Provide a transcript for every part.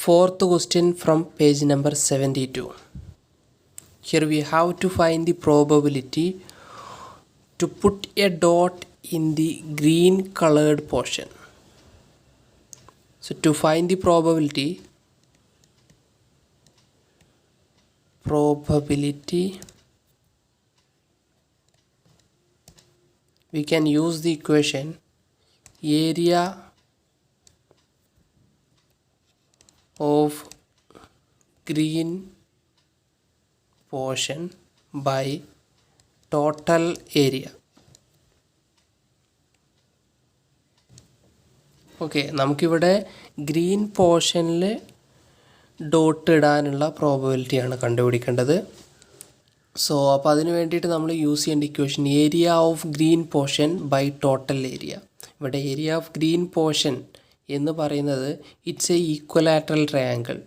Fourth question from page number 72. Here we have to find the probability to put a dot in the green colored portion. So to find the probability we can use the equation area of green portion by total area. Okay, നമുക്കിവിടെ green പോർഷനിൽ dot ഇടാനുള്ള പ്രോബബിലിറ്റിയാണ് കണ്ടുപിടിക്കേണ്ടത്. So അപ്പോൾ അതിന് വേണ്ടിയിട്ട് നമ്മൾ use ചെയ്യേണ്ട equation area of green portion by total area. ഇവിടെ ഏരിയ ഓഫ് ഗ്രീൻ പോർഷൻ എന്ന് പറയുന്നത് ഇറ്റ്സ് എ ഈക്വലാറ്ററൽ ട്രയാങ്കിൾ.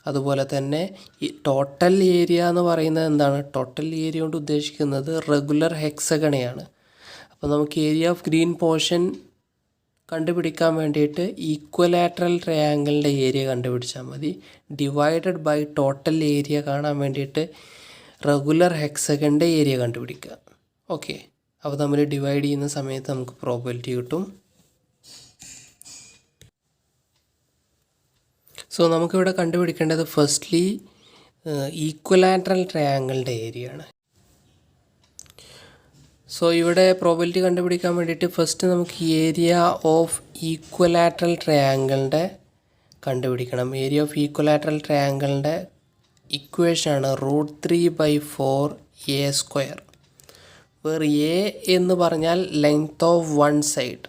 അതുപോലെ തന്നെ ഈ ടോട്ടൽ ഏരിയ എന്ന് പറയുന്നത് എന്താണ്? ടോട്ടൽ ഏരിയ കൊണ്ട് ഉദ്ദേശിക്കുന്നത് റെഗുലർ ഹെക്സഗണെയാണ്. അപ്പോൾ നമുക്ക് ഏരിയ ഓഫ് ഗ്രീൻ പോർഷൻ കണ്ടുപിടിക്കാൻ വേണ്ടിയിട്ട് ഈക്വലാറ്ററൽ ട്രയാങ്കിളിൻ്റെ ഏരിയ കണ്ടുപിടിച്ചാൽ മതി. ഡിവൈഡഡ് ബൈ ടോട്ടൽ ഏരിയ കാണാൻ വേണ്ടിയിട്ട് റെഗുലർ ഹെക്സഗൻ്റെ ഏരിയ കണ്ടുപിടിക്കുക. ഓക്കെ, അപ്പോൾ നമ്മൾ ഡിവൈഡ് ചെയ്യുന്ന സമയത്ത് നമുക്ക് പ്രോബബിലിറ്റി കിട്ടും. സോ നമുക്കിവിടെ കണ്ടുപിടിക്കേണ്ടത് ഫസ്റ്റ്ലി ഈക്വലാറ്ററൽ ട്രയാങ്കിളിൻ്റെ ഏരിയ ആണ്. സോ ഇവിടെ പ്രോബബിലിറ്റി കണ്ടുപിടിക്കാൻ വേണ്ടിയിട്ട് ഫസ്റ്റ് നമുക്ക് ഏരിയ ഓഫ് ഈക്വലാറ്ററൽ ട്രയാങ്കിളിൻ്റെ കണ്ടുപിടിക്കണം. ഏരിയ ഓഫ് ഈക്വലാറ്ററൽ ട്രയാങ്കിളിൻ്റെ ഇക്വേഷനാണ് √3/4a², വേർ എ എന്ന് പറഞ്ഞാൽ ലെങ്ത് ഓഫ് വൺ സൈഡ്.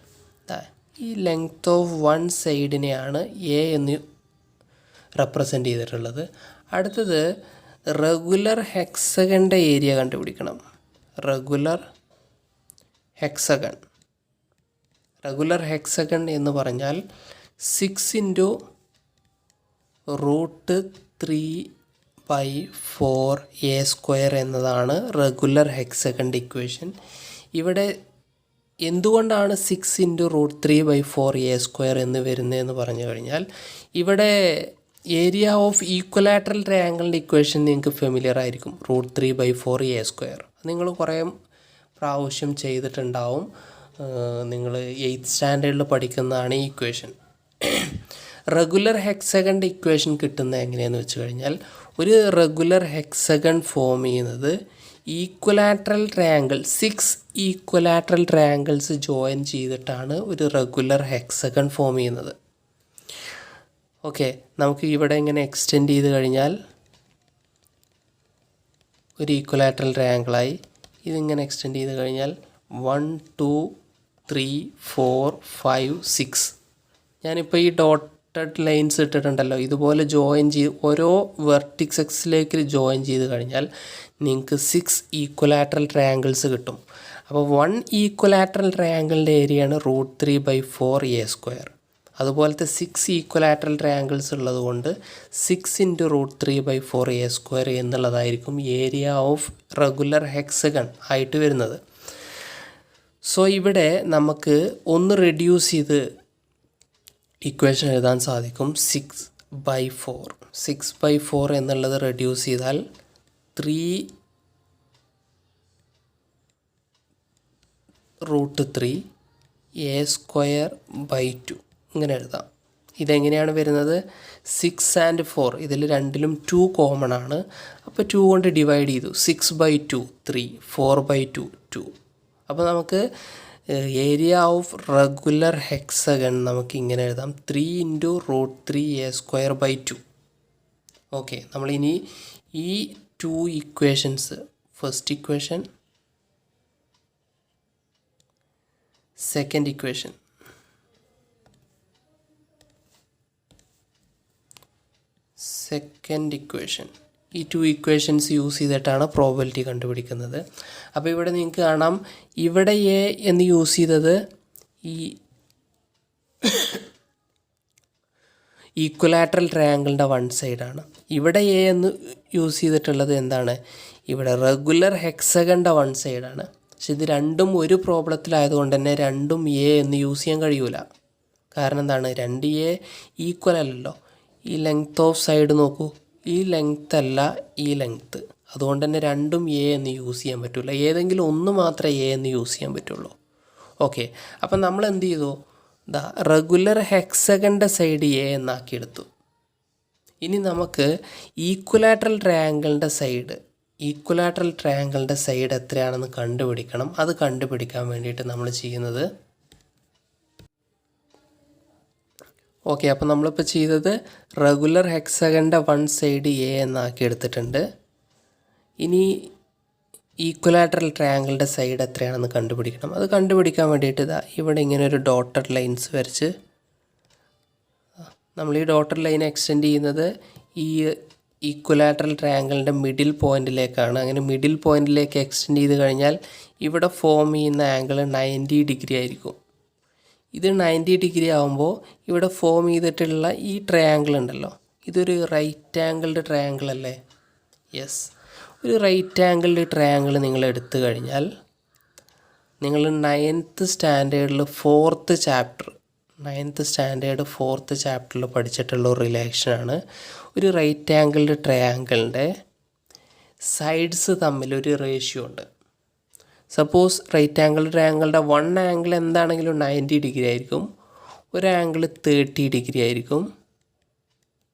ഈ ലെങ്ത് ഓഫ് വൺ സൈഡിനെയാണ് എ എന്ന് റെപ്രസെൻ്റ് ചെയ്തിട്ടുള്ളത്. അടുത്തത് റെഗുലർ ഹെക്സഗൻ്റെ ഏരിയ കണ്ടുപിടിക്കണം. റെഗുലർ ഹെക്സഗൺ എന്ന് പറഞ്ഞാൽ 6 × √3/4a² എന്നതാണ് റെഗുലർ ഹെക്സഗൻ്റെ ഇക്വേഷൻ. ഇവിടെ എന്തുകൊണ്ടാണ് 6 × √3/4a² എന്ന് വരുന്നതെന്ന് പറഞ്ഞു കഴിഞ്ഞാൽ ഇവിടെ ഏരിയ ഓഫ് ഈക്വലാറ്ററൽ ട്രയാങ്കിളിൻ്റെ ഇക്വേഷൻ നിങ്ങൾക്ക് ഫെമിലിയർ ആയിരിക്കും. √3/4a². നിങ്ങൾ കുറേ പ്രാവശ്യം ചെയ്തിട്ടുണ്ടാവും. നിങ്ങൾ 8th സ്റ്റാൻഡേർഡിൽ പഠിക്കുന്നതാണ് ഈ ഇക്വേഷൻ. റെഗുലർ ഹെക്സഗൻ്റെ ഇക്വേഷൻ കിട്ടുന്നത് എങ്ങനെയാണെന്ന് വെച്ച് കഴിഞ്ഞാൽ ഒരു റെഗുലർ ഹെക്സഗൺ ഫോം ചെയ്യുന്നത് equilateral triangle 6 equilateral triangles join ചെയ്തിട്ടാണ് ഒരു റെഗുലർ ഹെക്സഗൺ ഫോം ചെയ്യുന്നത്. ഓക്കെ, നമുക്ക് ഇവിടെ ഇങ്ങനെ എക്സ്റ്റെൻഡ് ചെയ്ത് കഴിഞ്ഞാൽ ഒരു ഈക്വലാറ്ററൽ ട്രയാങ്കിളായി. ഇതിങ്ങനെ എക്സ്റ്റെൻഡ് ചെയ്ത് കഴിഞ്ഞാൽ 1 2 3 4 5 6. ഞാനിപ്പോൾ ഈ ഡോട്ടഡ് ലൈൻസ് ഇട്ടിട്ടുണ്ടല്ലോ, ഇതുപോലെ ജോയിൻ ചെയ്ത് ഓരോ വെർട്ടിക്സസിലേക്ക് ജോയിൻ ചെയ്ത് കഴിഞ്ഞാൽ നിങ്ങൾക്ക് 6 ഈക്വലാറ്ററൽ ട്രയാങ്കിൾസ് കിട്ടും. അപ്പോൾ 1 ഈക്വലാറ്ററൽ ട്രയാങ്കിളിൻ്റെ ഏരിയയാണ് √3/4a². അതുപോലത്തെ 6 ഈക്വലാറ്ററൽ ട്രയാങ്കിൾസ് ഉള്ളത് കൊണ്ട് 6 × √3/4a² എന്നുള്ളതായിരിക്കും ഏരിയ ഓഫ് റെഗുലർ ഹെക്സഗൺ ആയിട്ട് വരുന്നത്. സോ ഇവിടെ നമുക്ക് ഒന്ന് റെഡ്യൂസ് ചെയ്ത് ഇക്വേഷൻ എഴുതാൻ സാധിക്കും. 6/4 എന്നുള്ളത് റെഡ്യൂസ് ചെയ്താൽ 3√3a²/2 ഇങ്ങനെ എഴുതാം. ഇതെങ്ങനെയാണ് വരുന്നത്? 6 and 4 ഇതിൽ രണ്ടിലും 2 കോമൺ ആണ്. അപ്പോൾ 2 കൊണ്ട് ഡിവൈഡ് ചെയ്തു. 6/2 3, 4/2 2. അപ്പോൾ നമുക്ക് ഏരിയ ഓഫ് റെഗുലർ ഹെക്സഗൺ നമുക്ക് ഇങ്ങനെ എഴുതാം 3 × √3a²/2. ഓക്കെ, നമ്മളിനി ഈ 2 equations, first equation, second equation, ഈ 2 ഇക്വേഷൻസ് യൂസ് ചെയ്തിട്ടാണ് പ്രോബബിലിറ്റി കണ്ടുപിടിക്കുന്നത്. അപ്പോൾ ഇവിടെ നിങ്ങൾക്ക് കാണാം, ഇവിടെ എ എന്ന് യൂസ് ചെയ്തത് ഈ ഈക്വലാറ്ററൽ ട്രയാങ്കിളിൻ്റെ വൺ സൈഡാണ്. ഇവിടെ എ എന്ന് യൂസ് ചെയ്തിട്ടുള്ളത് എന്താണ്? ഇവിടെ റെഗുലർ ഹെക്സഗൻ്റെ വൺ സൈഡാണ്. പക്ഷെ ഇത് രണ്ടും ഒരു പ്രോബ്ലത്തിലായതുകൊണ്ട് തന്നെ രണ്ടും എ എന്ന് യൂസ് ചെയ്യാൻ കഴിയൂല. കാരണം എന്താണ്? 2a ഈക്വൽ അല്ലല്ലോ. ഈ ലെങ്ത് ഓഫ് സൈഡ് നോക്കൂ, ഈ ലെങ്ത് അല്ല ഈ ലെങ്ത്ത്. അതുകൊണ്ട് തന്നെ രണ്ടും എ എന്ന് യൂസ് ചെയ്യാൻ പറ്റില്ല, ഏതെങ്കിലും ഒന്ന് മാത്രമേ എ എന്ന് യൂസ് ചെയ്യാൻ പറ്റുള്ളൂ. ഓക്കെ, അപ്പം നമ്മൾ എന്ത് ചെയ്തു, റെഗുലർ ഹെക്സഗൻ്റെ സൈഡ് എ എന്നാക്കിയെടുത്തു. ഇനി നമുക്ക് ഈക്വലാറ്ററൽ ട്രയാങ്കിളിൻ്റെ സൈഡ് എത്രയാണെന്ന് കണ്ടുപിടിക്കണം. അത് കണ്ടുപിടിക്കാൻ വേണ്ടിയിട്ട് നമ്മൾ ചെയ്യുന്നത്, ഓക്കെ, അപ്പോൾ നമ്മളിപ്പോൾ ചെയ്തത് റെഗുലർ ഹെക്സഗൻ്റെ വൺ സൈഡ് എ എന്നാക്കി എടുത്തിട്ടുണ്ട്. ഇനി ഈക്വലാറ്ററൽ ട്രയാങ്കിളിൻ്റെ സൈഡ് എത്രയാണെന്ന് കണ്ടുപിടിക്കണം. അത് കണ്ടുപിടിക്കാൻ വേണ്ടിയിട്ട് ഇവിടെ ഇങ്ങനെ ഒരു ഡോട്ടഡ് ലൈൻസ് വരച്ച്, നമ്മൾ ഈ ഡോട്ടഡ് ലൈൻ എക്സ്റ്റെൻഡ് ചെയ്യുന്നത് ഈ ഈക്വലാറ്ററൽ ട്രയാങ്കിളിൻ്റെ മിഡിൽ പോയിൻറ്റിലേക്കാണ്. അങ്ങനെ മിഡിൽ പോയിൻറ്റിലേക്ക് എക്സ്റ്റെൻഡ് ചെയ്ത് കഴിഞ്ഞാൽ ഇവിടെ ഫോം ചെയ്യുന്ന ആംഗിൾ 90 ഡിഗ്രി ആയിരിക്കും. ഇത് 90 ഡിഗ്രി ആകുമ്പോൾ ഇവിടെ ഫോം ചെയ്തിട്ടുള്ള ഈ ട്രയാങ്കിൾ ഉണ്ടല്ലോ, ഇതൊരു റൈറ്റ് ആംഗിൾഡ് ട്രയാങ്കിൾ അല്ലേ? യെസ്, ഒരു റൈറ്റ് ആംഗിൾഡ് ട്രയാങ്കിൾ നിങ്ങൾ എടുത്തു കഴിഞ്ഞാൽ, നിങ്ങൾ 9th സ്റ്റാൻഡേർഡിൽ 4th ചാപ്റ്ററിൽ പഠിച്ചിട്ടുള്ള ഒരു റിലേഷനാണ്. ഒരു റൈറ്റ് ആംഗിൾഡ് ട്രയാങ്കിളിൻ്റെ സൈഡ്സ് തമ്മിലൊരു റേഷ്യോ ഉണ്ട്. സപ്പോസ് റൈറ്റ് ആംഗിൾ ട്രയാങ്കിളുടെ വൺ ആംഗിൾ എന്താണെങ്കിലും 90 ഡിഗ്രി ആയിരിക്കും, ഒരു ആംഗിൾ 30 ഡിഗ്രി ആയിരിക്കും,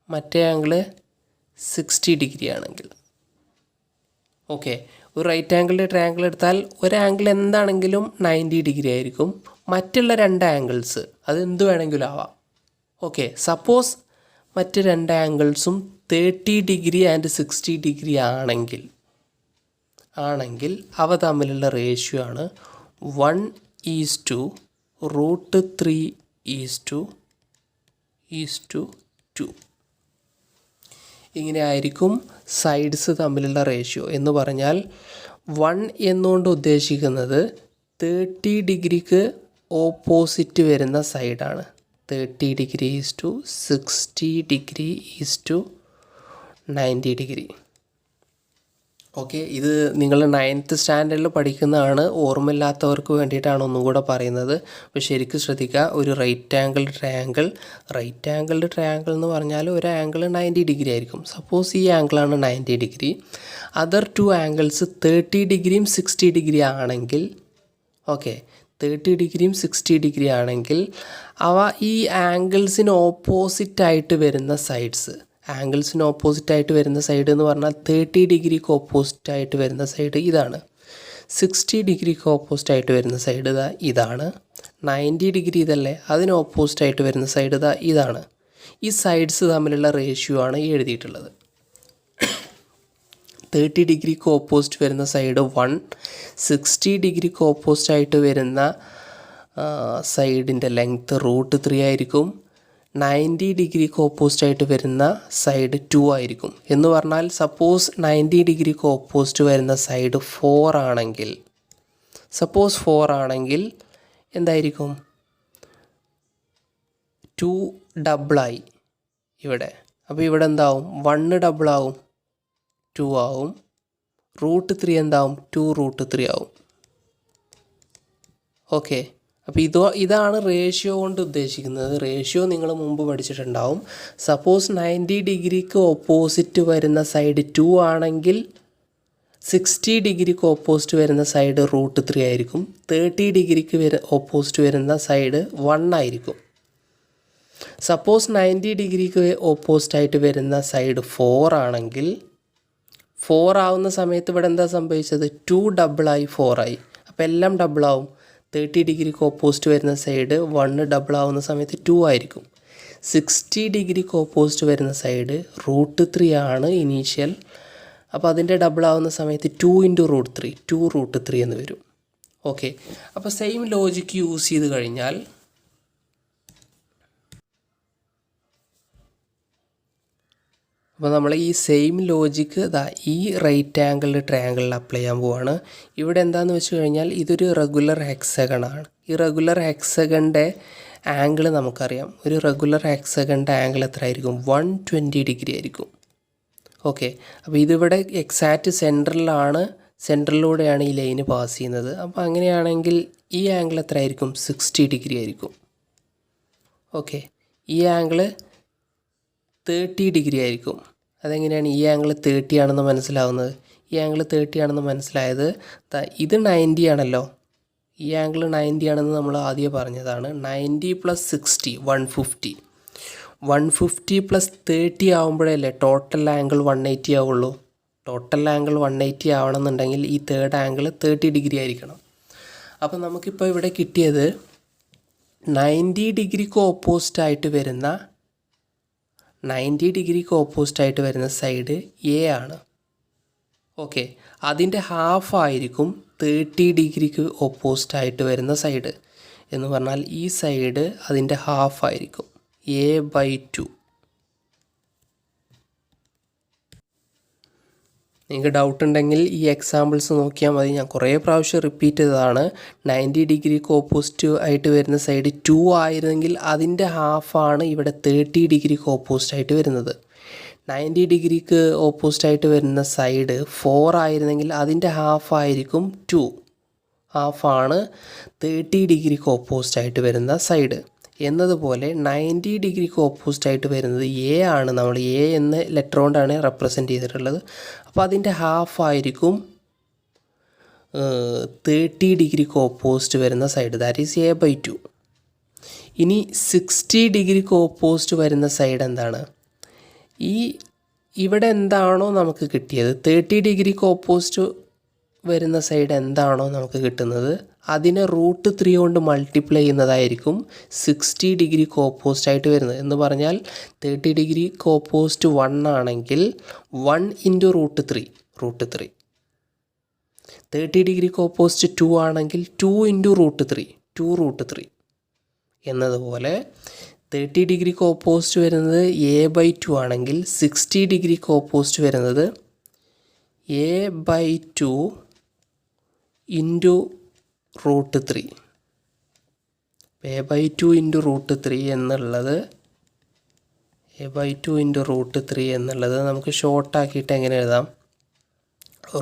മറ്റേ ആംഗിൾ 60 ഡിഗ്രി ആണെങ്കിൽ. ഓക്കെ, ഒരു റൈറ്റ് ആംഗിളിൻ്റെ ട്രയാങ്കിൾ എടുത്താൽ ഒരു ആംഗിൾ എന്താണെങ്കിലും 90 ഡിഗ്രി ആയിരിക്കും, മറ്റുള്ള രണ്ട് ആംഗിൾസ് അത് എന്ത് വേണമെങ്കിലും ആവാം. ഓക്കെ, സപ്പോസ് മറ്റ് രണ്ട് ആംഗിൾസും 30 ഡിഗ്രി ആൻഡ് 60 ഡിഗ്രി ആണെങ്കിൽ അവ തമ്മിലുള്ള റേഷ്യോ ആണ് 1:√3:2. ഇങ്ങനെ ആയിരിക്കും സൈഡ്സ് തമ്മിലുള്ള റേഷ്യോ. എന്ന് പറഞ്ഞാൽ 1 എന്നുകൊണ്ട് ഉദ്ദേശിക്കുന്നത് 30 ഡിഗ്രിക്ക് ഓപ്പോസിറ്റ് വരുന്ന സൈഡാണ്. 30 ഡിഗ്രി 60 ഡിഗ്രി 90 ഡിഗ്രി. ഓക്കെ, ഇത് നിങ്ങൾ 9th സ്റ്റാൻഡേർഡിൽ പഠിക്കുന്നതാണ്, ഓർമ്മയില്ലാത്തവർക്ക് വേണ്ടിയിട്ടാണ് ഒന്നും കൂടെ പറയുന്നത്. അപ്പോൾ ശരിക്കും ശ്രദ്ധിക്കുക, ഒരു റൈറ്റ് ആംഗിൾഡ് ട്രയാങ്കിൾ എന്ന് പറഞ്ഞാൽ ഒരു ആംഗിൾ 90 ഡിഗ്രി ആയിരിക്കും. സപ്പോസ് ഈ ആംഗിളാണ് 90 ഡിഗ്രി, അതർ ടു ആംഗിൾസ് 30 ഡിഗ്രിയും 60 ഡിഗ്രി ആണെങ്കിൽ, ഓക്കെ, 30 ഡിഗ്രിയും 60 ഡിഗ്രി ആണെങ്കിൽ അവ ഈ ആംഗിൾസിന് ഓപ്പോസിറ്റായിട്ട് വരുന്ന സൈഡ്സ്, എന്ന് പറഞ്ഞാൽ 30 ഡിഗ്രിക്ക് ഓപ്പോസിറ്റായിട്ട് വരുന്ന സൈഡ് ഇതാണ്, 60 ഡിഗ്രിക്ക് ഓപ്പോസിറ്റായിട്ട് വരുന്ന സൈഡ് ഇതാണ്, 90 ഡിഗ്രി ഇതല്ലേ, അതിന് ഓപ്പോസിറ്റായിട്ട് വരുന്ന സൈഡ് ഇതാണ്. ഈ സൈഡ്സ് തമ്മിലുള്ള റേഷ്യോ ആണ് ഈ എഴുതിയിട്ടുള്ളത്. 30 ഡിഗ്രിക്ക് ഓപ്പോസിറ്റ് വരുന്ന സൈഡ് 1, 60 ഡിഗ്രിക്ക് ഓപ്പോസിറ്റായിട്ട് വരുന്ന സൈഡിൻ്റെ ലെങ്ത്ത് √3 ആയിരിക്കും, 90 ഡിഗ്രിക്ക് ഓപ്പോസിറ്റായിട്ട് വരുന്ന സൈഡ് 2 ആയിരിക്കും. എന്ന് പറഞ്ഞാൽ സപ്പോസ് 90 ഡിഗ്രിക്ക് ഓപ്പോസിറ്റ് വരുന്ന സൈഡ് 4 ആണെങ്കിൽ എന്തായിരിക്കും, 2 ഡബിളായി ഇവിടെ. അപ്പോൾ ഇവിടെ എന്താവും, 1 ഡബിളാവും 2 ആവും, √3 എന്താവും 2√3 ആവും. ഓക്കെ, അപ്പോൾ ഇതാണ് റേഷ്യോ കൊണ്ട് ഉദ്ദേശിക്കുന്നത്. റേഷ്യോ നിങ്ങൾ മുമ്പ് പഠിച്ചിട്ടുണ്ടാവും. സപ്പോസ് 90 ഡിഗ്രിക്ക് ഓപ്പോസിറ്റ് വരുന്ന സൈഡ് 2 ആണെങ്കിൽ 60 ഡിഗ്രിക്ക് ഓപ്പോസിറ്റ് വരുന്ന സൈഡ് √3 ആയിരിക്കും, 30 ഡിഗ്രിക്ക് ഓപ്പോസിറ്റ് വരുന്ന സൈഡ് 1 ആയിരിക്കും. സപ്പോസ് 90 ഡിഗ്രിക്ക് ഓപ്പോസിറ്റായിട്ട് വരുന്ന സൈഡ് 4 ആണെങ്കിൽ, 4 ആവുന്ന സമയത്ത് ഇവിടെ എന്താ സംഭവിച്ചത്, 2 ഡബിളായി 4 ആയി. അപ്പോൾ എല്ലാം ഡബിളാവും. 30 ഡിഗ്രിക്ക് ഓപ്പോസിറ്റ് വരുന്ന സൈഡ് 1 ഡബിൾ ആവുന്ന സമയത്ത് 2 ആയിരിക്കും. 60 ഡിഗ്രിക്ക് ഓപ്പോസിറ്റ് വരുന്ന സൈഡ് √3 ആണ് ഇനീഷ്യൽ. അപ്പോൾ അതിൻ്റെ ഡബിൾ ആവുന്ന സമയത്ത് 2 × √3 2√3 എന്ന് വരും. ഓക്കെ, അപ്പോൾ സെയിം ലോജിക്ക് യൂസ് ചെയ്ത് കഴിഞ്ഞാൽ അപ്പോൾ നമ്മൾ ഈ സെയിം ലോജിക്ക് ഈ റൈറ്റ് ആംഗിൾഡ് ട്രയാങ്കിളിൽ അപ്ലൈ ചെയ്യാൻ പോവാണ്. ഇവിടെ എന്താണെന്ന് വെച്ച് കഴിഞ്ഞാൽ ഇതൊരു റെഗുലർ ഹെക്സഗൺ ആണ്. ഈ റെഗുലർ ഹെക്സഗൻ്റെ ആംഗിൾ നമുക്കറിയാം. ഒരു റെഗുലർ ഹെക്സഗൻ്റെ ആംഗിൾ എത്ര ആയിരിക്കും, 120 ഡിഗ്രി ആയിരിക്കും. ഓക്കെ, അപ്പോൾ ഇതിവിടെ എക്സാക്റ്റ് സെൻറ്ററിലൂടെയാണ് ഈ ലൈന് പാസ് ചെയ്യുന്നത്. അപ്പോൾ അങ്ങനെയാണെങ്കിൽ ഈ ആംഗിൾ എത്ര ആയിരിക്കും, 60 ഡിഗ്രി ആയിരിക്കും. ഓക്കെ, ഈ ആംഗിൾ 30 ഡിഗ്രി ആയിരിക്കും. അതെങ്ങനെയാണ് ഈ ആംഗിൾ 30 ആണെന്ന് മനസ്സിലാവുന്നത്? ഈ ആംഗിൾ 30 ആണെന്ന് മനസ്സിലായത് ഇത് 90 ആണല്ലോ. ഈ ആംഗിൾ 90 ആണെന്ന് നമ്മൾ ആദ്യം പറഞ്ഞതാണ്. 90 + 60 150. 150 + 30 ആകുമ്പോഴല്ലേ ടോട്ടൽ ആംഗിൾ 180 ആവുള്ളൂ. ടോട്ടൽ ആംഗിൾ 180 ആവണമെന്നുണ്ടെങ്കിൽ ഈ തേർഡ് ആംഗിൾ 30 ഡിഗ്രി ആയിരിക്കണം. അപ്പോൾ നമുക്കിപ്പോൾ ഇവിടെ കിട്ടിയത് 90 ഡിഗ്രിക്ക് ഓപ്പോസിറ്റായിട്ട് വരുന്ന സൈഡ് എ ആണ്. ഓക്കെ, അതിൻ്റെ ഹാഫ് ആയിരിക്കും 30 ഡിഗ്രിക്ക് ഓപ്പോസിറ്റായിട്ട് വരുന്ന സൈഡ്. എന്ന് പറഞ്ഞാൽ ഈ സൈഡ് അതിൻ്റെ ഹാഫ് ആയിരിക്കും, a/2. നിങ്ങൾക്ക് ഡൗട്ട് ഉണ്ടെങ്കിൽ ഈ എക്സാമ്പിൾസ് നോക്കിയാൽ മതി. ഞാൻ കുറേ പ്രാവശ്യം റിപ്പീറ്റ് ചെയ്തതാണ്. 90 ഡിഗ്രിക്ക് ഓപ്പോസിറ്റ് ആയിട്ട് വരുന്ന സൈഡ് 2 ആയിരുന്നെങ്കിൽ അതിൻ്റെ ഹാഫാണ് ഇവിടെ 30 ഡിഗ്രിക്ക് ഓപ്പോസിറ്റ് ആയിട്ട് വരുന്നത്. 90 ഡിഗ്രിക്ക് ഓപ്പോസിറ്റ് ആയിട്ട് വരുന്ന സൈഡ് 4 ആയിരുന്നെങ്കിൽ അതിൻ്റെ ഹാഫായിരിക്കും 2. ഹാഫാണ് 30 ഡിഗ്രിക്ക് ഓപ്പോസിറ്റ് ആയിട്ട് വരുന്ന സൈഡ്. എന്നതുപോലെ 90 ഡിഗ്രിക്ക് ഓപ്പോസിറ്റ് ആയിട്ട് വരുന്നത് എ ആണ്. നമ്മൾ എ എന്ന ലെറ്റർ കൊണ്ടാണ് റെപ്രസെൻറ്റ് ചെയ്തിട്ടുള്ളത്. അപ്പോൾ അതിൻ്റെ ഹാഫായിരിക്കും 30 ഡിഗ്രിക്ക് ഓപ്പോസിറ്റ് വരുന്ന സൈഡ്, ദാറ്റ് ഈസ് a/2. ഇനി 60 ഡിഗ്രിക്ക് ഓപ്പോസിറ്റ് വരുന്ന സൈഡ് എന്താണ്? ഇവിടെ എന്താണോ നമുക്ക് കിട്ടിയത്, 30 ഡിഗ്രിക്ക് ഓപ്പോസിറ്റ് വരുന്ന സൈഡ് എന്താണോ നമുക്ക് കിട്ടുന്നത് അതിനെ √3 കൊണ്ട് മൾട്ടിപ്ലൈ ചെയ്യുന്നതായിരിക്കും 60 ഡിഗ്രിക്ക് ഓപ്പോസിറ്റ് ആയിട്ട് വരുന്നത്. എന്ന് പറഞ്ഞാൽ 30 ഡിഗ്രിക്ക് ഓപ്പോസിറ്റ് 1 ആണെങ്കിൽ 1 × √3. 30 ഡിഗ്രിക്ക് ഓപ്പോസിറ്റ് 2 ആണെങ്കിൽ 2 × √3. 2√3. എന്നതുപോലെ 30 ഡിഗ്രിക്ക് ഓപ്പോസിറ്റ് വരുന്നത് a/2 ആണെങ്കിൽ 60 ഡിഗ്രിക്ക് ഓപ്പോസിറ്റ് വരുന്നത് a/2 × √3. a/2 × √3 എന്നുള്ളത് നമുക്ക് ഷോർട്ടാക്കിയിട്ട് എങ്ങനെ എഴുതാം?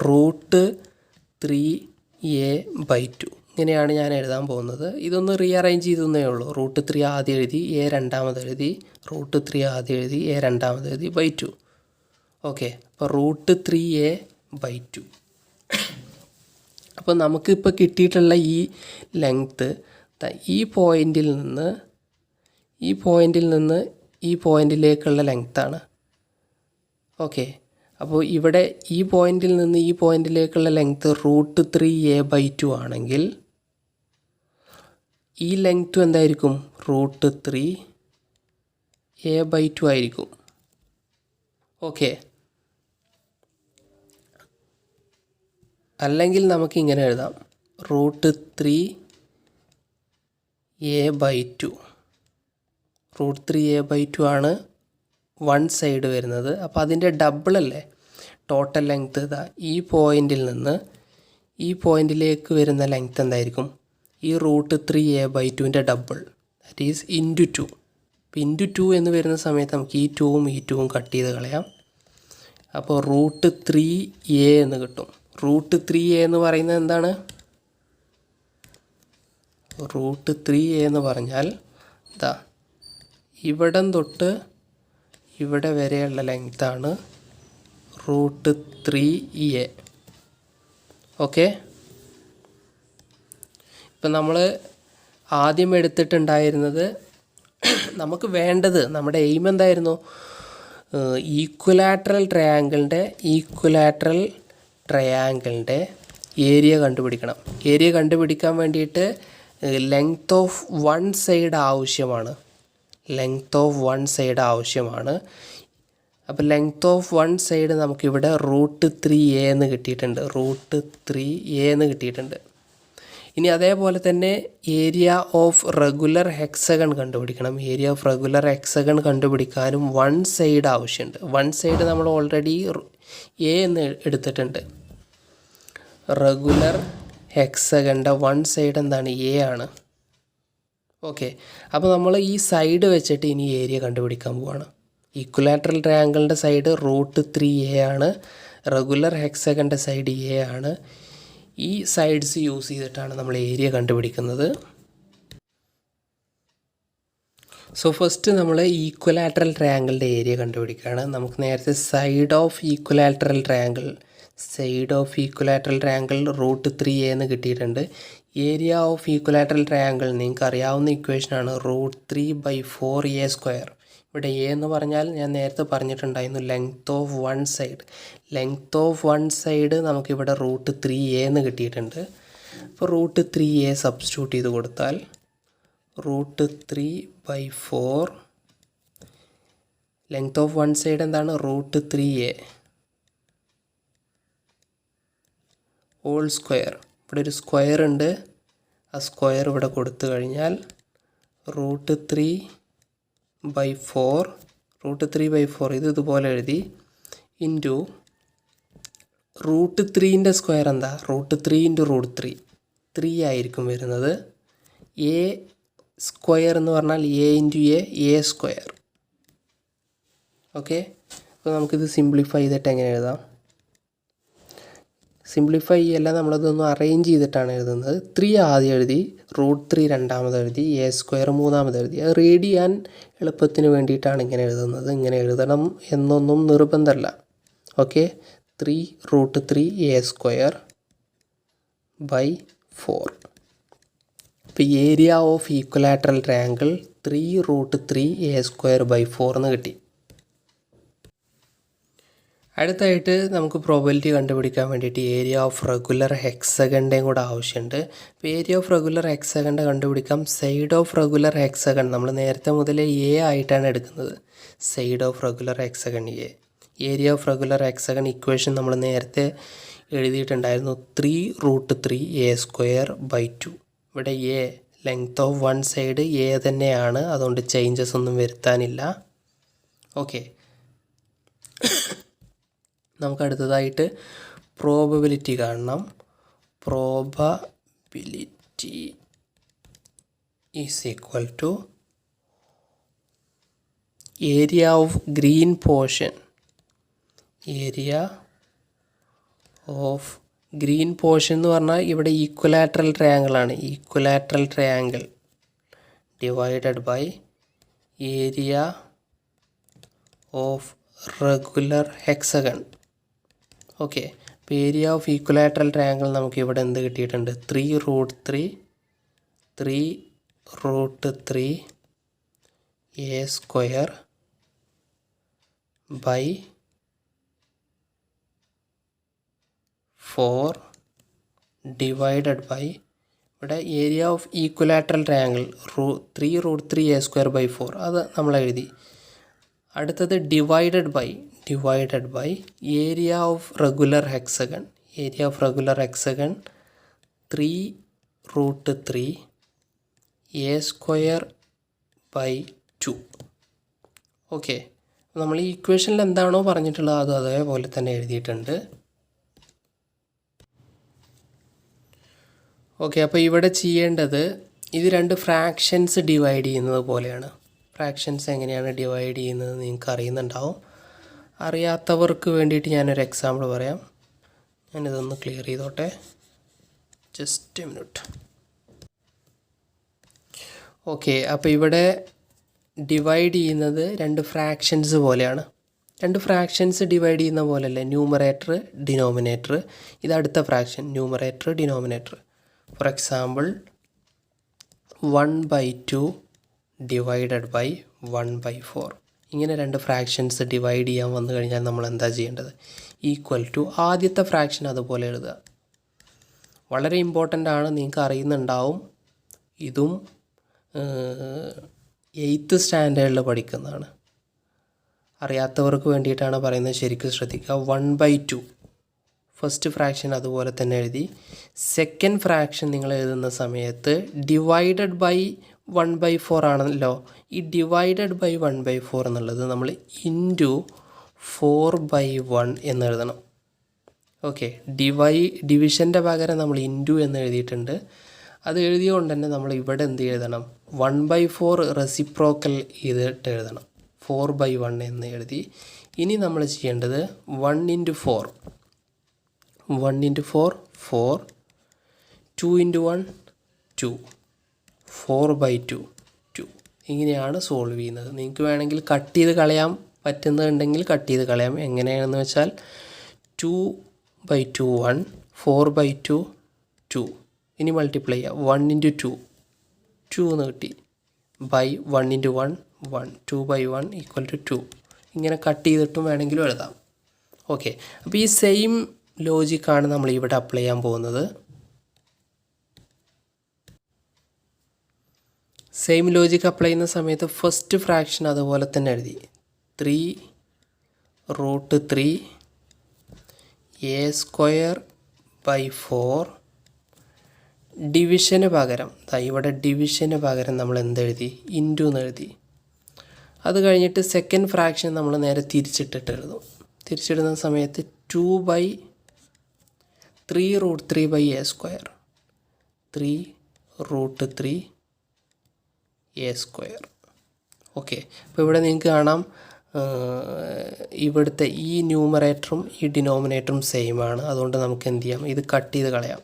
√3a/2 ഇങ്ങനെയാണ് ഞാൻ എഴുതാൻ പോകുന്നത്. ഇതൊന്ന് റീഅറേഞ്ച് ചെയ്തേ ഉള്ളൂ. √3 ആദ്യം എഴുതി, a രണ്ടാമത് എഴുതി, √3 ആദ്യം എഴുതി, a രണ്ടാമത് എഴുതി, /2. ഓക്കെ, അപ്പോൾ √3a/2. അപ്പോൾ നമുക്കിപ്പോൾ കിട്ടിയിട്ടുള്ള ഈ ലെങ്ത്ത് ഈ പോയിൻറ്റിൽ നിന്ന് ഈ പോയിൻറ്റിലേക്കുള്ള ലെങ്ത്താണ്. ഓക്കെ, അപ്പോൾ ഇവിടെ ഈ പോയിൻറ്റിൽ നിന്ന് ഈ പോയിൻറ്റിലേക്കുള്ള ലെങ്ത്ത് √3a/2 ആണെങ്കിൽ ഈ ലെങ്ത്തും എന്തായിരിക്കും? √3a/2 ആയിരിക്കും. ഓക്കെ, അല്ലെങ്കിൽ നമുക്ക് ഇങ്ങനെ എഴുതാം, √3a/2. √3a/2 ആണ് വൺ സൈഡ് വരുന്നത്. അപ്പോൾ അതിൻ്റെ ഡബിൾ അല്ലേ ടോട്ടൽ ലെങ്ത്ത്? ഈ പോയിൻറ്റിൽ നിന്ന് ഈ പോയിൻറ്റിലേക്ക് വരുന്ന ലെങ്ത്ത് എന്തായിരിക്കും? ഈ √3a/2ൻ്റെ ഡബിൾ, ദാറ്റ് ഈസ് × 2. അപ്പോൾ × 2 എന്ന് വരുന്ന സമയത്ത് നമുക്ക് ഈ 2ഉം ഈ 2ഉം കട്ട് ചെയ്ത് കളയാം. അപ്പോൾ √3a എന്ന് കിട്ടും. √3a എന്ന് പറയുന്നത് എന്താണ്? √3a എന്ന് പറഞ്ഞാൽ ഇവിടം തൊട്ട് ഇവിടെ വരെയുള്ള ലെങ്ത്താണ് √3a. ഓക്കെ, ഇപ്പം നമ്മൾ ആദ്യം എടുത്തിട്ടുണ്ടായിരുന്നത്, നമുക്ക് വേണ്ടത്, നമ്മുടെ എയിം എന്തായിരുന്നു? ഈക്വലാറ്ററൽ ട്രയാങ്കിളിൻ്റെ ഏരിയ കണ്ടുപിടിക്കണം. ഏരിയ കണ്ടുപിടിക്കാൻ വേണ്ടിയിട്ട് ലെങ്ത് ഓഫ് വൺ സൈഡ് ആവശ്യമാണ്. അപ്പോൾ ലെങ്ത് ഓഫ് വൺ സൈഡ് നമുക്കിവിടെ √3a എന്ന് കിട്ടിയിട്ടുണ്ട്. ഇനി അതേപോലെ തന്നെ ഏരിയ ഓഫ് റെഗുലർ ഹെക്സഗൺ കണ്ടുപിടിക്കണം. ഏരിയ ഓഫ് റെഗുലർ ഹെക്സഗൺ കണ്ടുപിടിക്കാനും വൺ സൈഡ് ആവശ്യമുണ്ട്. വൺ സൈഡ് നമ്മൾ ഓൾറെഡി a എന്ന് എടുത്തിട്ടുണ്ട്. റെഗുലർ ഹെക്സഗൻ്റെ വൺ സൈഡ് എന്താണ്? a ആണ്. ഓക്കെ, അപ്പോൾ നമ്മൾ ഈ സൈഡ് വെച്ചിട്ട് ഇനി ഏരിയ കണ്ടുപിടിക്കാൻ പോവാണ്. ഈക്വലാറ്ററൽ ട്രയാങ്കിളിൻ്റെ സൈഡ് √3a ആണ്, റെഗുലർ ഹെക്സഗൻ്റെ സൈഡ് a ആണ്. ഈ സൈഡ്സ് യൂസ് ചെയ്തിട്ടാണ് നമ്മൾ ഏരിയ കണ്ടുപിടിക്കുന്നത്. സോ ഫസ്റ്റ് നമ്മൾ ഈക്വലാറ്ററൽ ട്രയാങ്കിളിൻ്റെ ഏരിയ കണ്ടുപിടിക്കുകയാണ്. നമുക്ക് നേരത്തെ side of equilateral triangle √3a എന്ന് കിട്ടിയിട്ടുണ്ട്. ഏരിയ ഓഫ് ഈക്വലാറ്ററൽ ട്രയാങ്കിൾ നിങ്ങൾക്ക് അറിയാവുന്ന ഇക്വേഷനാണ് √3/4a². ഇവിടെ എ എന്ന് പറഞ്ഞാൽ ഞാൻ നേരത്തെ പറഞ്ഞിട്ടുണ്ടായിരുന്നു ലെങ്ത് ഓഫ് വൺ സൈഡ് നമുക്കിവിടെ √3a എന്ന് കിട്ടിയിട്ടുണ്ട്. അപ്പോൾ √3a സബ്സ്റ്റിറ്റ്യൂട്ട് ചെയ്ത് കൊടുത്താൽ √3/4 ലെങ്ത് ഓഫ് വൺ സൈഡ് എന്താണ് √3a ഹോൾ സ്ക്വയർ. ഇവിടെ ഒരു സ്ക്വയർ ഉണ്ട്, ആ സ്ക്വയർ ഇവിടെ കൊടുത്തു കഴിഞ്ഞാൽ √3/4 ഇത് ഇതുപോലെ എഴുതി ഇൻറ്റു √3ൻ്റെ സ്ക്വയർ എന്താ √3 × √3 3 ആയിരിക്കും വരുന്നത്. എ സ്ക്വയർ എന്ന് പറഞ്ഞാൽ a × a സ്ക്വയർ. ഓക്കെ, അപ്പോൾ നമുക്കിത് സിംപ്ലിഫൈ ചെയ്തിട്ട് എങ്ങനെ എഴുതാം? സിംപ്ലിഫൈ ചെയ്യല്ല, നമ്മളതൊന്ന് അറേഞ്ച് ചെയ്തിട്ടാണ് എഴുതുന്നത്. 3 ആദ്യം എഴുതി, √3 രണ്ടാമത് എഴുതി, a² മൂന്നാമത് എഴുതി. അത് റീഡ് ചെയ്യാൻ എളുപ്പത്തിന് വേണ്ടിയിട്ടാണ് ഇങ്ങനെ എഴുതുന്നത്. ഇങ്ങനെ എഴുതണം എന്നൊന്നും നിർബന്ധമല്ല. Okay, 3√3a²/4. ഇപ്പോൾ area of equilateral triangle 3√3a²/4 എന്ന് കിട്ടി. അടുത്തായിട്ട് നമുക്ക് പ്രോബബിലിറ്റി കണ്ടുപിടിക്കാൻ വേണ്ടിയിട്ട് ഏരിയ ഓഫ് റെഗുലർ ഹെക്സഗണിൻ്റെയും കൂടെ ആവശ്യമുണ്ട്. ഇപ്പോൾ ഏരിയ ഓഫ് റെഗുലർ ഹെക്സഗണിൻ്റെ കണ്ടുപിടിക്കാം. സൈഡ് ഓഫ് റെഗുലർ ഹെക്സഗൺ നമ്മൾ നേരത്തെ മുതലേ എ ആയിട്ടാണ് എടുക്കുന്നത്. Side of regular hexagon A. Area of regular hexagon equation നമ്മൾ നേരത്തെ എഴുതിയിട്ടുണ്ടായിരുന്നു 3√3a²/2. ഇവിടെ A length of one side A തന്നെയാണ്, അതുകൊണ്ട് ചേഞ്ചസ് ഒന്നും വരുത്താനില്ല. ഓക്കെ, നമുക്ക് അടുത്തതായിട്ട് പ്രോബബിലിറ്റി കാണണം. Probability is equal to area of green portion. Area of green portion എന്ന് പറഞ്ഞാൽ ഇവിടെ ഈക്വലാറ്ററൽ ട്രയാങ്കിളാണ്. Equilateral triangle divided by area of regular hexagon. Okay, അപ്പോൾ ഏരിയ ഓഫ് ഈക്വലാറ്ററൽ ട്രയാങ്കിൾ നമുക്ക് ഇവിടെ എന്ത് കിട്ടിയിട്ടുണ്ട്? 3√3a²/4 ഡിവൈഡഡ് ബൈ ഇവിടെ area of equilateral triangle 3√3a²/4 അത് നമ്മൾ എഴുതി. അടുത്തത് divided by area of regular hexagon. Area of regular hexagon 3√3a²/2. Okay, നമ്മൾ ഈ ഇക്വേഷനിൽ എന്താണോ പറഞ്ഞിട്ടുള്ളത് അത് അതേപോലെ തന്നെ എഴുതിയിട്ടുണ്ട്. ഓക്കെ, അപ്പോൾ ഇവിടെ ചെയ്യേണ്ടത് ഇത് രണ്ട് ഫ്രാക്ഷൻസ് ഡിവൈഡ് ചെയ്യുന്നത് പോലെയാണ്. ഫ്രാക്ഷൻസ് എങ്ങനെയാണ് ഡിവൈഡ് ചെയ്യുന്നത് നിങ്ങൾക്ക് അറിയുന്നുണ്ടാവും. അറിയാത്തവർക്ക് വേണ്ടിയിട്ട് ഞാനൊരു എക്സാമ്പിൾ പറയാം. ഞാനിതൊന്ന് ക്ലിയർ ചെയ്തോട്ടെ, ജസ്റ്റ് എ മിനിറ്റ്. ഓക്കെ, അപ്പോൾ ഇവിടെ ഡിവൈഡ് ചെയ്യുന്നത് രണ്ട് ഫ്രാക്ഷൻസ് പോലെയാണ്. രണ്ട് ഫ്രാക്ഷൻസ് ഡിവൈഡ് ചെയ്യുന്ന പോലെയല്ലേ, ന്യൂമറേറ്റർ ഡിനോമിനേറ്റർ. ഇത് അടുത്ത fraction, numerator denominator. For example 1/2 divided by 1/4. ഇങ്ങനെ രണ്ട് ഫ്രാക്ഷൻസ് ഡിവൈഡ് ചെയ്യാൻ വന്നു കഴിഞ്ഞാൽ നമ്മൾ എന്താ ചെയ്യേണ്ടത്? ഈക്വൽ ടു ആദ്യത്തെ ഫ്രാക്ഷൻ അതുപോലെ എഴുതുക. വളരെ ഇമ്പോർട്ടൻ്റ് ആണ്, നിങ്ങൾക്ക് അറിയുന്നുണ്ടാവും. ഇതും 8th സ്റ്റാൻഡേർഡിൽ പഠിക്കുന്നതാണ്. അറിയാത്തവർക്ക് വേണ്ടിയിട്ടാണ് പറയുന്നത്, ശരിക്കും ശ്രദ്ധിക്കുക. 1/2 ഫസ്റ്റ് ഫ്രാക്ഷൻ അതുപോലെ തന്നെ എഴുതി. സെക്കൻഡ് ഫ്രാക്ഷൻ നിങ്ങൾ എഴുതുന്ന സമയത്ത് ഡിവൈഡഡ് ബൈ 1/4 ആണല്ലോ. ഈ ഡിവൈഡഡ് ബൈ 1/4 എന്നുള്ളത് നമ്മൾ ഇൻറ്റു 4/1 എന്ന് എഴുതണം. ഓക്കെ, ഡിവിഷൻ്റെ പകരം നമ്മൾ ഇൻറ്റു എന്ന് എഴുതിയിട്ടുണ്ട്. അത് എഴുതിയതുകൊണ്ട് തന്നെ നമ്മൾ ഇവിടെ എന്ത് എഴുതണം? 1/4 റെസിപ്രോക്കൽ ചെയ്തിട്ട് എഴുതണം. 4/1 എന്ന് എഴുതി. ഇനി നമ്മൾ ചെയ്യേണ്ടത് 1 × 4 4, 2 × 1 2, 4/2 2. ഇങ്ങനെയാണ് സോൾവ് ചെയ്യുന്നത്. നിങ്ങൾക്ക് വേണമെങ്കിൽ കട്ട് ചെയ്ത് കളയാൻ പറ്റുന്നുണ്ടെങ്കിൽ കട്ട് ചെയ്ത് കളയാം. എങ്ങനെയാണെന്ന് വെച്ചാൽ 2/2 1, 4/2 2. ഇനി മൾട്ടിപ്ലൈ ചെയ്യുക. 1 × 2 2 എന്ന് കിട്ടി. ബൈ 1 × 1 1, 2/1 = 2. ഇങ്ങനെ കട്ട് ചെയ്തിട്ടും വേണമെങ്കിലും എഴുതാം. ഓക്കെ, അപ്പോൾ ഈ സെയിം ലോജിക്കാണ് നമ്മൾ ഇവിടെ അപ്ലൈ ചെയ്യാൻ പോകുന്നത്. സെയിം ലോജിക്ക് അപ്ലൈ ചെയ്യുന്ന സമയത്ത് ഫസ്റ്റ് ഫ്രാക്ഷൻ അതുപോലെ തന്നെ എഴുതി. 3√3 a²/4. ഡിവിഷന് പകരം ഇവിടെ ഡിവിഷന് പകരം നമ്മൾ എന്തെഴുതി? ഇൻറ്റു എന്ന് എഴുതി. അത് കഴിഞ്ഞിട്ട് സെക്കൻഡ് ഫ്രാക്ഷൻ നമ്മൾ നേരെ തിരിച്ചിട്ടിട്ട് എഴുതും. തിരിച്ചിടുന്ന സമയത്ത് 2/3√3/a². 3√3 a². ഓക്കെ, അപ്പോൾ ഇവിടെ നിങ്ങൾക്ക് കാണാം ഇവിടുത്തെ ഈ ന്യൂമറേറ്ററും ഈ ഡിനോമിനേറ്ററും സെയിം ആണ്. അതുകൊണ്ട് നമുക്ക് എന്ത് ചെയ്യാം? ഇത് കട്ട് ചെയ്ത് കളയാം.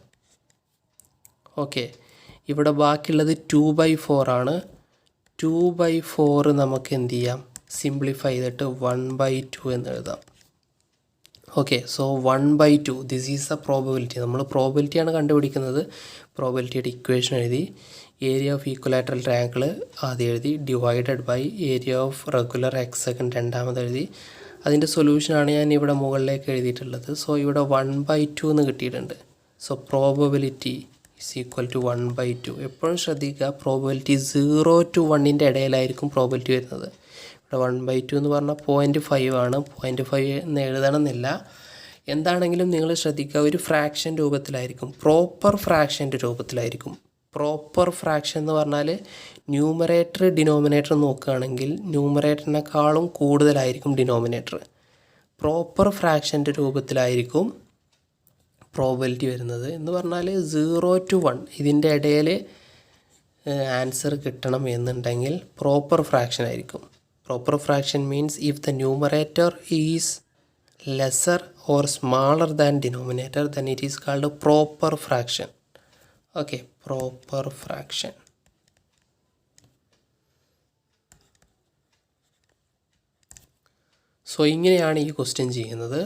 ഓക്കെ, ഇവിടെ ബാക്കിയുള്ളത് 2/4 ആണ്. 2/4 നമുക്ക് എന്ത് ചെയ്യാം? സിംപ്ലിഫൈ ചെയ്തിട്ട് 1/2 എന്ന് എഴുതാം. Okay, so 1/2 this is the probability. നമ്മൾ പ്രോബബിലിറ്റിയാണ് കണ്ടുപിടിക്കുന്നത്. പ്രോബബിലിറ്റിയുടെ ഇക്വേഷൻ എഴുതി. ഏരിയ ഓഫ് ഈക്വലാറ്ററൽ ട്രയാങ്കിൾ ആദ്യം എഴുതി. Divided by area of regular hexagon രണ്ടാമത് എഴുതി. അതിൻ്റെ സൊല്യൂഷനാണ് ഞാൻ ഇവിടെ മുകളിലേക്ക് എഴുതിയിട്ടുള്ളത്. സോ ഇവിടെ 1/2 എന്ന് കിട്ടിയിട്ടുണ്ട്. So probability is equal to 1/2. എപ്പോഴും ശ്രദ്ധിക്കുക, പ്രോബബിലിറ്റി 0 to 1 ഇടയിലായിരിക്കും പ്രോബബിലിറ്റി വരുന്നത്. ഇവിടെ 1/2 എന്ന് പറഞ്ഞാൽ 0.5 ആണ്. 0.5 എന്ന് എഴുതണമെന്നില്ല. എന്താണെങ്കിലും നിങ്ങൾ ശ്രദ്ധിക്കുക, ഒരു ഫ്രാക്ഷൻ രൂപത്തിലായിരിക്കും, പ്രോപ്പർ ഫ്രാക്ഷൻ്റെ രൂപത്തിലായിരിക്കും. പ്രോപ്പർ ഫ്രാക്ഷൻ എന്ന് പറഞ്ഞാൽ ന്യൂമറേറ്റർ ഡിനോമിനേറ്റർ നോക്കുകയാണെങ്കിൽ ന്യൂമറേറ്ററിനേക്കാളും കൂടുതലായിരിക്കും ഡിനോമിനേറ്റർ. പ്രോപ്പർ ഫ്രാക്ഷൻ്റെ രൂപത്തിലായിരിക്കും പ്രോബബിലിറ്റി വരുന്നത്. എന്ന് പറഞ്ഞാൽ 0 to 1 ഇതിൻ്റെ ഇടയിൽ ആൻസർ കിട്ടണം എന്നുണ്ടെങ്കിൽ പ്രോപ്പർ ഫ്രാക്ഷൻ ആയിരിക്കും. Proper fraction means if the numerator is lesser or smaller than denominator then it is called proper fraction. Okay, proper fraction. So ഇങ്ങനെയാണ് ഈ ക്വസ്റ്റ്യൻ ചെയ്യുന്നത്.